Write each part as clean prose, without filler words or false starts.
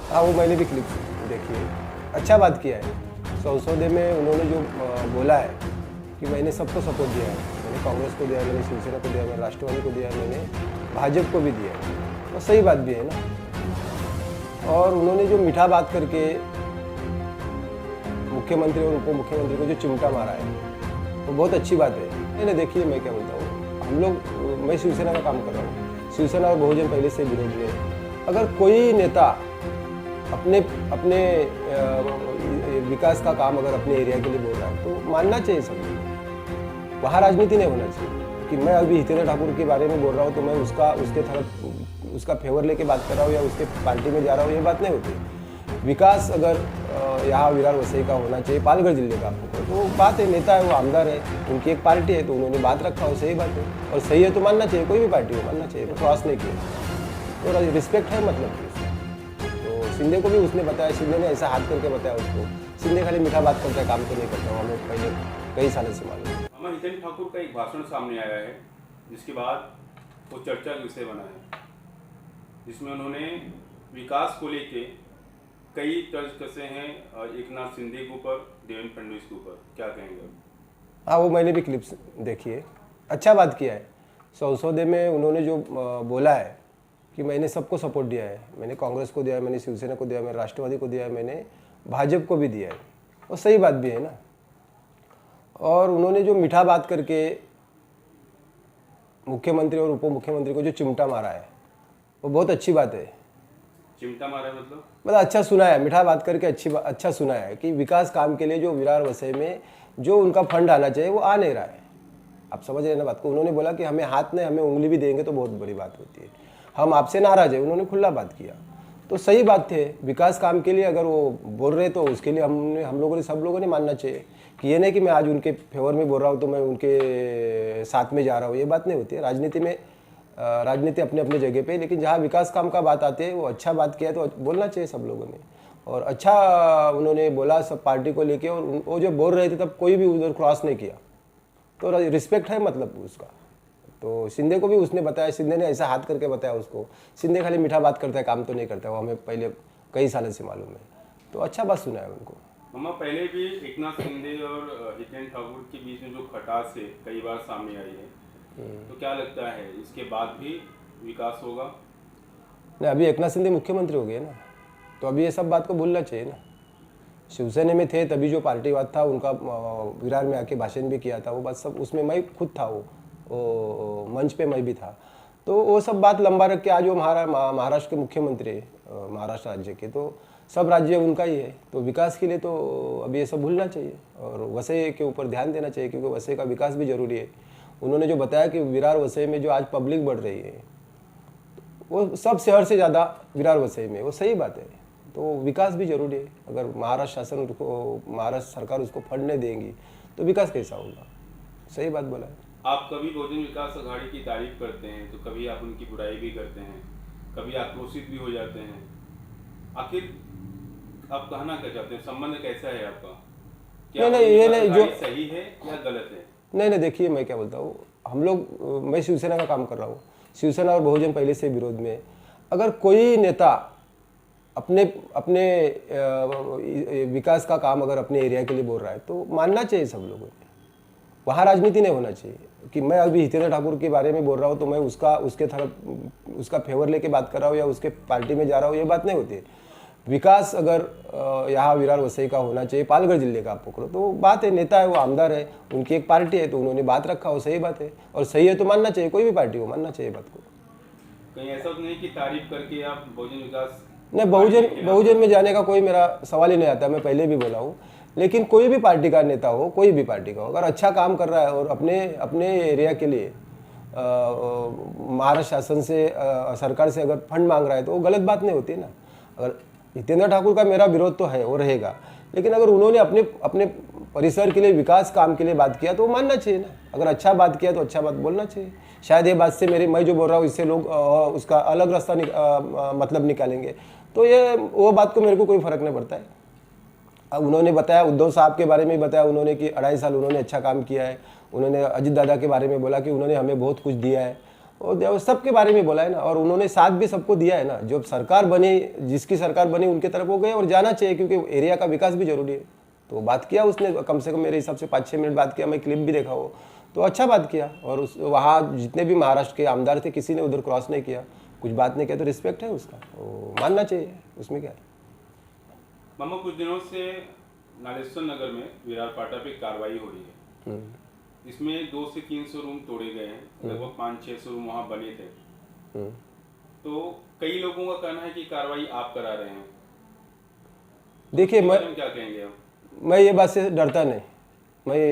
हाँ, वो मैंने भी क्लिप देखी है। अच्छा बात किया है। संसद में उन्होंने जो बोला है कि मैंने सबको सपोर्ट दिया है। मैंने कांग्रेस को दिया है, मैंने शिवसेना को दिया है, मैंने राष्ट्रवादी को दिया है, मैंने भाजपा को भी दिया है। तो सही बात भी है ना। और उन्होंने जो मीठा बात करके मुख्यमंत्री और उप मुख्यमंत्री को जो चिमटा मारा है, वो बहुत अच्छी बात है। मैंने देखिए, मैं क्या बोलता हूँ, हम लोग, मैं शिवसेना का काम कर रहा हूँ। शिवसेना और बहुजन पहले से विरोध में। अगर कोई नेता अपने अपने विकास का काम अगर अपने एरिया के लिए बोल रहा है तो मानना चाहिए सबको। वहाँ राजनीति नहीं होना चाहिए कि मैं अभी हितेंद्र ठाकुर के बारे में बोल रहा हूँ तो मैं उसके तरफ उसका फेवर लेके बात कर रहा हूँ या उसके पार्टी में जा रहा हूँ, ये बात नहीं होती। विकास अगर यहाँ विरार वसई का होना चाहिए, पालघर जिले का, तो बात है, नेता है, वो आमदार है, उनकी एक पार्टी है तो उन्होंने बात रखा हो, सही बात है। और सही है तो मानना चाहिए, कोई भी पार्टी हो मानना चाहिए, क्रॉस नहीं किया तो रिस्पेक्ट है मतलब। तो शिंदे को भी उसने बताया, शिंदे ने ऐसा हाथ करके बताया उसको। शिंदे खाली मीठा बात करता है, काम तो नहीं करता, हमें पहले कई सालों से मालूम है। हमारे हितेंद्र ठाकुर का एक भाषण सामने आया है जिसके बाद वो चर्चा का विषय बना है, जिसमें उन्होंने विकास को लेके कई तर्ज कसे हैं एकनाथ शिंदे के ऊपर, देवेंद्र फडणवीस के ऊपर। क्या कहेंगे? हाँ, वो मैंने भी क्लिप्स देखी है। अच्छा बात किया है। संसद में उन्होंने जो बोला है कि मैंने सबको सपोर्ट दिया है। मैंने कांग्रेस को दिया है, मैंने शिवसेना को दिया है, मैंने राष्ट्रवादी को दिया है, मैंने भाजपा को भी दिया है। और सही बात भी है ना। और उन्होंने जो मीठा बात करके मुख्यमंत्री और उप मुख्यमंत्री को जो चिमटा मारा है, वो बहुत अच्छी बात है। चिमटा मारा मतलब अच्छा सुना है, मीठा बात करके अच्छा सुना है कि विकास काम के लिए जो विरार वसई में जो उनका फंड आना चाहिए वो आ नहीं रहा है। आप समझ रहे हैं ना बात को। उन्होंने बोला कि हमें हाथ नहीं, हमें उंगली भी देंगे तो बहुत बड़ी बात होती है, हम आपसे नाराज है। उन्होंने खुला बात किया तो सही बात थे। विकास काम के लिए अगर वो बोल रहे तो उसके लिए हम लोगों ने, सब लोगों ने मानना चाहिए कि ये नहीं कि मैं आज उनके फेवर में बोल रहा हूँ तो मैं उनके साथ में जा रहा हूँ, ये बात नहीं होती है। राजनीति में राजनीति अपने अपने जगह पे, लेकिन जहाँ विकास काम का बात आती है वो अच्छा बात किया तो बोलना चाहिए सब लोगों ने। और अच्छा उन्होंने बोला सब पार्टी को लेके, और वो जो बोल रहे थे तब कोई भी उधर क्रॉस नहीं किया तो रिस्पेक्ट है मतलब उसका। तो शिंदे को भी उसने बताया, शिंदे ने ऐसा हाथ करके बताया उसको। शिंदे खाली मीठा बात करता है, काम तो नहीं करता, वो हमें पहले कई सालों से मालूम है। तो अच्छा बात सुना है उनको। मामा, पहले भी एकनाथ शिंदे और हितेंद्र ठाकुर के बीच में जो खटास है कई बार सामने आई है, तो क्या लगता है इसके बाद भी विकास होगा? नहीं, अभी एकनाथ शिंदे मुख्यमंत्री हो गए ना, तो अभी ये सब बात को भूलना चाहिए ना। शिवसेना में थे तभी जो पार्टीवाद था उनका, विरार में आके भाषण भी किया था, वो बात सब उसमें मैं खुद था, वो मंच पे मैं भी था। तो वो सब बात लंबा रख के आज वो महाराष्ट्र के मुख्यमंत्री है, महाराष्ट्र राज्य के, तो सब राज्य उनका ही है। तो विकास के लिए तो अभी ये सब भूलना चाहिए और वसई के ऊपर ध्यान देना चाहिए, क्योंकि वसई का विकास भी जरूरी है। उन्होंने जो बताया कि विरार वसई में जो आज पब्लिक बढ़ रही है वो सब शहर से ज़्यादा विरार वसई में, वो सही बात है। तो विकास भी जरूरी है। अगर महाराष्ट्र शासन उसको, महाराष्ट्र सरकार उसको फंड नहीं देंगी तो विकास कैसा होगा? सही बात बोला है। आप कभी बहुजन विकास आघाड़ी की तारीफ करते हैं तो कभी आप उनकी बुराई भी करते हैं, कभी आक्रोशित भी हो जाते हैं। आखिर आप कहना क्या चाहते हैं? संबंध कैसा है आपका? क्या नहीं, ये नहीं जो सही है या गलत है? नहीं, देखिए मैं क्या बोलता हूँ, हम लोग, मैं शिवसेना का काम कर रहा हूँ। शिवसेना और बहुजन पहले से विरोध में। अगर कोई नेता अपने अपने विकास का काम अगर अपने एरिया के लिए बोल रहा है तो मानना चाहिए सब लोगों ने। वहाँ राजनीति नहीं होना चाहिए कि मैं अभी हितेंद्र ठाकुर के बारे में बोल रहा हूँ तो मैं उसके तरफ उसका फेवर लेके बात कर रहा हूँ या उसके पार्टी में जा रहा हूँ, ये बात नहीं होती है। विकास अगर यहाँ विरार वसई का होना चाहिए, पालघर जिले का आप पकड़ो, तो बात है, नेता है, वो आमदार है, उनकी एक पार्टी है तो उन्होंने बात रखा हो, सही बात है। और सही है तो मानना चाहिए, कोई भी पार्टी हो मानना चाहिए बात को। कहीं ऐसा तो नहीं कि तारीफ करके आप बहुजन विकास? नहीं, बहुजन में जाने का कोई मेरा सवाल ही नहीं आता, मैं पहले भी बोला हूँ। लेकिन कोई भी पार्टी का नेता हो, कोई भी पार्टी का हो, अगर अच्छा काम कर रहा है और अपने अपने एरिया के लिए महाराष्ट्र शासन से, सरकार से अगर फंड मांग रहा है तो वो गलत बात नहीं होती ना। अगर हितेंद्र ठाकुर का मेरा विरोध तो है, वो रहेगा, लेकिन अगर उन्होंने अपने अपने परिसर के लिए, विकास काम के लिए बात किया तो वो मानना चाहिए ना। अगर अच्छा बात किया तो अच्छा बात बोलना चाहिए। शायद ये बात से मैं जो बोल रहा हूँ इससे लोग उसका अलग रास्ता मतलब निकालेंगे, तो ये वो बात को मेरे को कोई फर्क नहीं पड़ता है। अब उन्होंने बताया, उद्धव साहब के बारे में बताया उन्होंने कि 2.5 साल उन्होंने अच्छा काम किया है। उन्होंने अजित दादा के बारे में बोला कि उन्होंने हमें बहुत कुछ दिया है। वो सबके बारे में बोला है ना, और उन्होंने साथ भी सबको दिया है ना। जो सरकार बनी, जिसकी सरकार बनी उनके तरफ वो गए, और जाना चाहिए क्योंकि एरिया का विकास भी जरूरी है। तो बात किया उसने, कम से कम मेरे हिसाब से 5-6 मिनट बात किया, मैं क्लिप भी देखा वो, तो अच्छा बात किया। और उस वहाँ जितने भी महाराष्ट्र के आमदार थे किसी ने उधर क्रॉस नहीं किया, कुछ बात नहीं किया, तो रिस्पेक्ट है उसका, वो मानना चाहिए, उसमें क्या है। मामा कुछ दिनों से नागेश्वर नगर में विरार पाटा पे कार्रवाई हो रही है। इसमें 200 से 300 रूम तोड़े गए हैं, लगभग 500-600 रूम वहाँ बने थे। तो कई लोगों का कहना है कि कार्रवाई आप करा रहे हैं। देखिए, मैं क्या कहेंगे आप? मैं ये बात से डरता नहीं,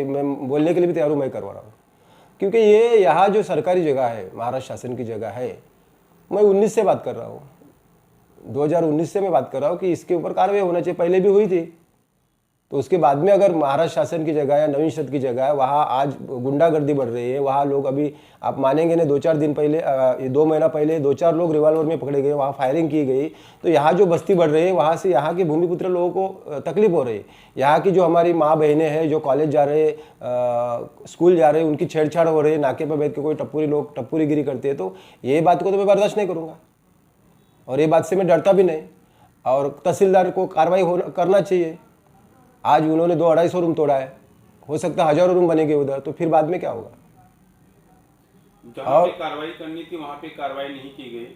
मैं बोलने के लिए भी तैयार हूँ, मैं करवा रहा हूँ। क्योंकि ये यहाँ जो सरकारी जगह है, महाराष्ट्र शासन की जगह है, मैं 19 से बात कर रहा हूँ, 2019 से मैं बात कर रहा हूँ कि इसके ऊपर कार्रवाई होना चाहिए। पहले भी हुई थी, तो उसके बाद में अगर महाराष्ट्र शासन की जगह या नवीन शत की जगह है, वहाँ आज गुंडागर्दी बढ़ रही है। वहाँ लोग, अभी आप मानेंगे नहीं, 2-4 दिन पहले, 2 महीना पहले 2-4 लोग रिवॉल्वर में पकड़े गए, वहाँ फायरिंग की गई। तो यहाँ जो बस्ती बढ़ रही है, वहाँ से यहाँ के भूमिपुत्र लोगों को तकलीफ हो रही है। यहाँ की जो हमारी माँ बहनें हैं, जो कॉलेज जा रहे, स्कूल जा रहे, उनकी छेड़छाड़ हो रही है। नाके पर बैठ के कोई टप्पूरीगिरी करते हैं, तो ये बात को तो मैं बर्दाश्त नहीं करूँगा, और ये बात से मैं डरता भी नहीं। और तहसीलदार को कार्रवाई करना चाहिए। आज उन्होंने 200-250 रूम तोड़ा है, हो सकता है हजारों रूम बनेंगे उधर, तो फिर बाद में क्या होगा। जहाँ पे कार्रवाई करनी थी वहाँ पे कार्रवाई नहीं की गई,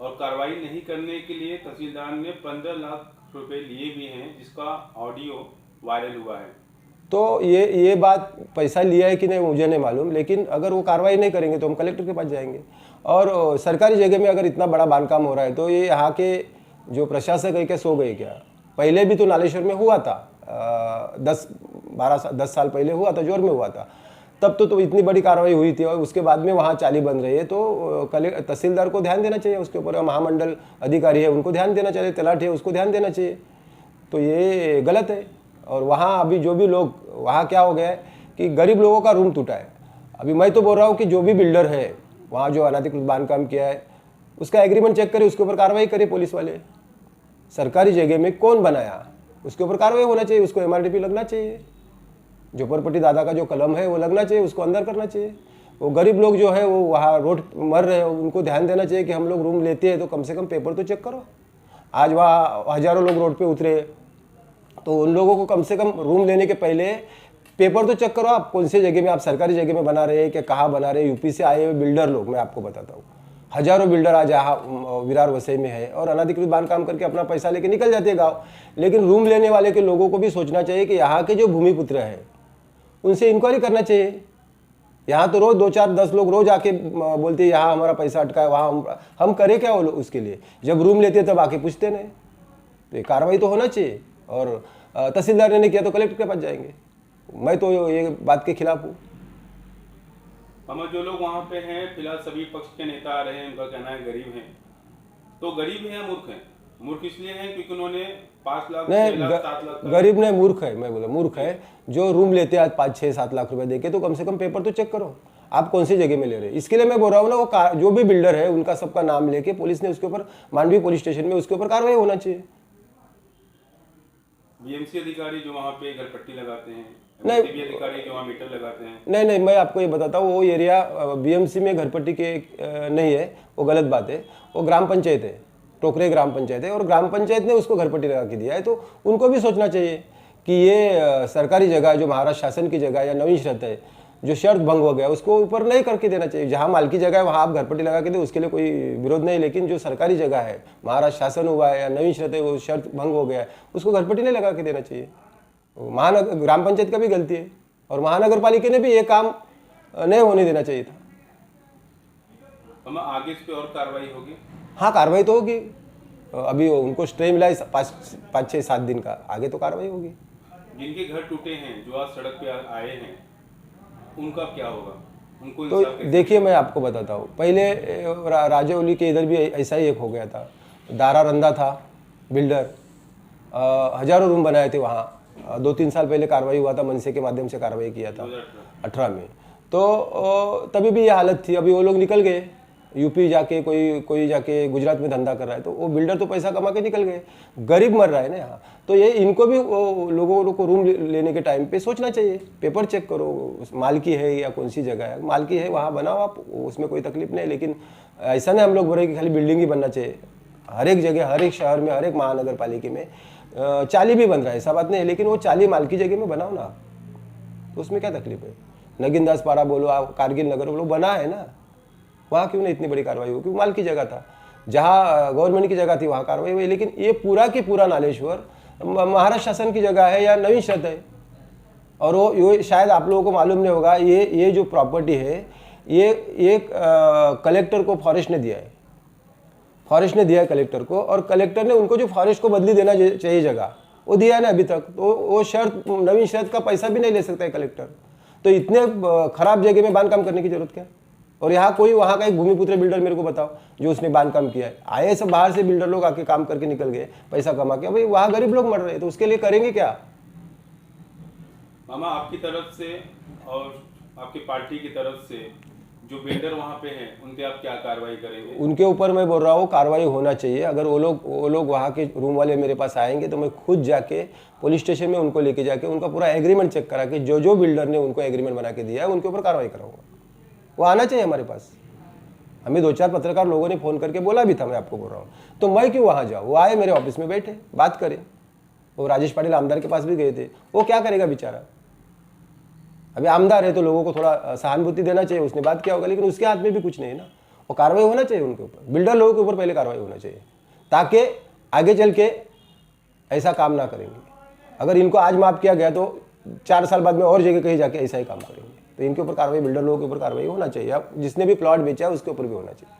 और कार्रवाई नहीं करने के लिए तहसीलदार ने 15 लाख रुपए लिए भी हैं, जिसका ऑडियो वायरल हुआ है। तो ये बात, पैसा लिया है कि नहीं मुझे नहीं मालूम, लेकिन अगर वो कार्रवाई नहीं करेंगे तो हम कलेक्टर के पास जाएंगे। और सरकारी जगह में अगर इतना बड़ा बांधकाम हो रहा है, तो ये यहाँ के जो प्रशासक है क्या सो गए क्या? पहले भी तो नालेश्वर में हुआ था, 10 साल पहले हुआ था, जोर में हुआ था, तब तो इतनी बड़ी कार्रवाई हुई थी। और उसके बाद में वहाँ चाली बन रही है, तो तहसीलदार को ध्यान देना चाहिए उसके ऊपर, महामंडल अधिकारी है उनको ध्यान देना चाहिए, तलाठी है उसको ध्यान देना चाहिए। तो ये गलत है। और वहाँ अभी जो भी लोग, वहाँ क्या हो गया है कि गरीब लोगों का रूम टूटा है। अभी मैं तो बोल रहा हूँ कि जो भी बिल्डर है वहाँ जो अनाधिकृत बांधकाम किया है, उसका एग्रीमेंट चेक करे, उसके ऊपर कार्रवाई करे पुलिस वाले। सरकारी जगह में कौन बनाया, उसके ऊपर कार्रवाई होना चाहिए, उसको MRTP लगना चाहिए। झोपड़पट्टी दादा का जो कलम है वो लगना चाहिए, उसको अंदर करना चाहिए। वो गरीब लोग जो है वो वहाँ रोड मर रहे हैं, उनको ध्यान देना चाहिए कि हम लोग रूम लेते हैं तो कम से कम पेपर तो चेक करो। आज वहाँ हजारों लोग रोड पे उतरे, तो उन लोगों को कम से कम रूम लेने के पहले पेपर तो चेक करो। आप कौन सी जगह में, आप सरकारी जगह में बना रहे हैं कि कहाँ बना रहे हैं। यूपी से आए हुए बिल्डर लोग, मैं आपको बताता हूँ, हजारों बिल्डर आज यहाँ विरार वसई में है, और अनाधिकृत बांधकाम करके अपना पैसा लेके निकल जाते हैं गाँव। लेकिन रूम लेने वाले के लोगों को भी सोचना चाहिए कि यहाँ के जो भूमिपुत्र हैं उनसे इंक्वायरी करना चाहिए। यहाँ तो रोज 2-4-10 लोग रोज आके बोलते हैं यहाँ हमारा पैसा अटका है, वहाँ हम करें क्या वो उसके लिए। जब रूम लेते तब आके पूछते नहीं, तो ये कार्रवाई तो होना चाहिए। और तहसीलदार ने नहीं किया तो कलेक्टर के पास जाएंगे। मैं तो ये बात के खिलाफ हूँ। हमारे जो लोग वहाँ पे हैं, फिलहाल सभी पक्ष के नेता आ रहे हैं, उनका कहना है गरीब हैं। तो गरीब हैं या मूर्ख हैं? मूर्ख इसलिए हैं क्योंकि उन्होंने 5 लाख, 6 लाख, 7 लाख, गरीब नहीं, मूर्ख है। मैं बोला मूर्ख है जो रूम लेते हैं आज 5-6-7 लाख रुपए देके, तो कम से कम पेपर तो चेक करो आप कौन सी जगह में ले रहे हैं। इसके लिए मैं बोल रहा हूँ ना, वो जो भी बिल्डर है उनका सबका नाम लेके पुलिस ने उसके ऊपर, मांडवी पुलिस स्टेशन में उसके ऊपर कार्रवाई होना चाहिए। BMC अधिकारी जो वहाँ पे घरपट्टी लगाते हैं, नहीं, MSTB अधिकारी जो वहाँ मीटर लगाते हैं। नहीं, मैं आपको ये बताता हूँ, वो एरिया BMC में घरपट्टी के नहीं है, वो गलत बात है। वो ग्राम पंचायत है, टोकरे ग्राम पंचायत है, और ग्राम पंचायत ने उसको घरपट्टी लगा के दिया है। तो उनको भी सोचना चाहिए कि ये सरकारी जगह जो महाराष्ट्र शासन की जगह या नवीन शर्त है, जो शर्त भंग हो गया उसको ऊपर नहीं करके देना चाहिए। जहाँ माल की जगह है वहाँ आप घरपट्टी लगा के दे, उसके लिए कोई विरोध नहीं। लेकिन जो सरकारी जगह है, महाराष्ट्र शासन हुआ है या नवीन शर्त है, वो शर्त भंग हो गया है, उसको घरपट्टी नहीं लगा के देना चाहिए। महानगर ग्राम पंचायत का भी गलती है, और महानगर पालिका ने भी ये काम नहीं होने देना चाहिए था। हम आगे इस पे और कार्रवाई होगी? हाँ, कार्रवाई तो होगी। अभी उनको स्टे मिला है 5-6-7 दिन का, आगे तो कार्रवाई होगी। जिनके घर टूटे हैं, जो आज सड़क पे आए हैं, उनका क्या होगा? उनको तो देखिए, मैं आपको बताता हूँ, पहले राजौली के इधर भी ऐसा ही एक हो गया था। दारा रंदा था बिल्डर, हजारों रूम बनाए थे वहाँ। 2-3 साल पहले कार्रवाई हुआ था, मनसे के माध्यम से कार्रवाई किया था 2018 में। तो तभी भी ये हालत थी। अभी वो लोग निकल गए, यूपी जाके कोई जाके गुजरात में धंधा कर रहा है, तो वो बिल्डर तो पैसा कमा के निकल गए, गरीब मर रहा है ना यहाँ। तो ये इनको भी लोगों को रूम लेने के टाइम पे सोचना चाहिए, पेपर चेक करो, मालकी है या कौन सी जगह है, मालकी है वहाँ बनाओ आप, उसमें कोई तकलीफ नहीं। लेकिन ऐसा नहीं हम लोग बोल रहे कि खाली बिल्डिंग ही बनना चाहिए। हर एक जगह, हर एक शहर में, हर एक महानगर पालिका में चाली भी बन रहा है, ऐसा बात नहीं है, लेकिन वो चाली मालकी जगह में बनाओ ना, तो उसमें क्या तकलीफ है। नगीनदास पारा बोलो, आप कारगिल नगर बोलो, बना है ना, वहाँ क्यों नहीं इतनी बड़ी कार्रवाई हुई? क्योंकि माल की जगह था, जहाँ गवर्नमेंट की जगह थी वहाँ कार्रवाई हुई। लेकिन ये पूरा की पूरा नालेश्वर महाराष्ट्र शासन की जगह है या नवीन शहर है, और वो ये शायद आप लोगों को मालूम नहीं होगा, ये जो प्रॉपर्टी है ये कलेक्टर को फॉरेस्ट ने दिया है, फॉरेस्ट ने दिया है कलेक्टर को, और कलेक्टर ने उनको जो फॉरेस्ट को बदली देना चाहिए जगह वो दिया है ना अभी तक। तो वो शर्त, नवीन शर्त का पैसा भी नहीं ले सकता है कलेक्टर। तो इतने खराब जगह में बांधकाम करने की जरूरत क्या है? और यहाँ कोई वहाँ का एक भूमिपुत्र बिल्डर मेरे को बताओ जो उसने बांधकाम किया है। आए सब बाहर से बिल्डर लोग आके काम करके निकल गए, पैसा कमा के, भाई वहाँ गरीब लोग मर रहे हैं, तो उसके लिए करेंगे क्या? मामा, आपकी तरफ से और आपकी पार्टी की तरफ से जो बिल्डर वहाँ पे हैं उन पे आप क्या कार्रवाई करेंगे? उनके ऊपर मैं बोल रहा हूँ कार्रवाई होना चाहिए। अगर वो लोग वहाँ के रूम वाले मेरे पास आएंगे तो मैं खुद जाके पुलिस स्टेशन में उनको लेके जाके उनका पूरा एग्रीमेंट चेक करा के जो बिल्डर ने उनको एग्रीमेंट बना के दिया है उनके ऊपर कार्रवाई कराऊंगा। वो आना चाहिए हमारे पास। हमें 2-4 पत्रकार लोगों ने फ़ोन करके बोला भी था, मैं आपको बोल रहा हूँ, तो मैं क्यों वहाँ जाऊँ? वो आए मेरे ऑफिस में बैठे, बात करें। वो राजेश पाटिल आमदार के पास भी गए थे, वो क्या करेगा बेचारा? अभी आमदार है तो लोगों को थोड़ा सहानुभूति देना चाहिए, उसने बात किया होगा, लेकिन उसके हाथ में भी कुछ नहीं है ना। वो कार्रवाई होना चाहिए उनके ऊपर, बिल्डर लोगों के ऊपर पहले कार्रवाई होना चाहिए, ताकि आगे चल के ऐसा काम ना करेंगे। अगर इनको आज माफ़ किया गया तो 4 साल बाद में और जगह कहीं जाके ऐसा ही काम करेंगे। तो इनके ऊपर कार्रवाई, बिल्डर लोगों के ऊपर कार्रवाई होना चाहिए। अब जिसने भी प्लॉट बेचा है उसके ऊपर भी होना चाहिए।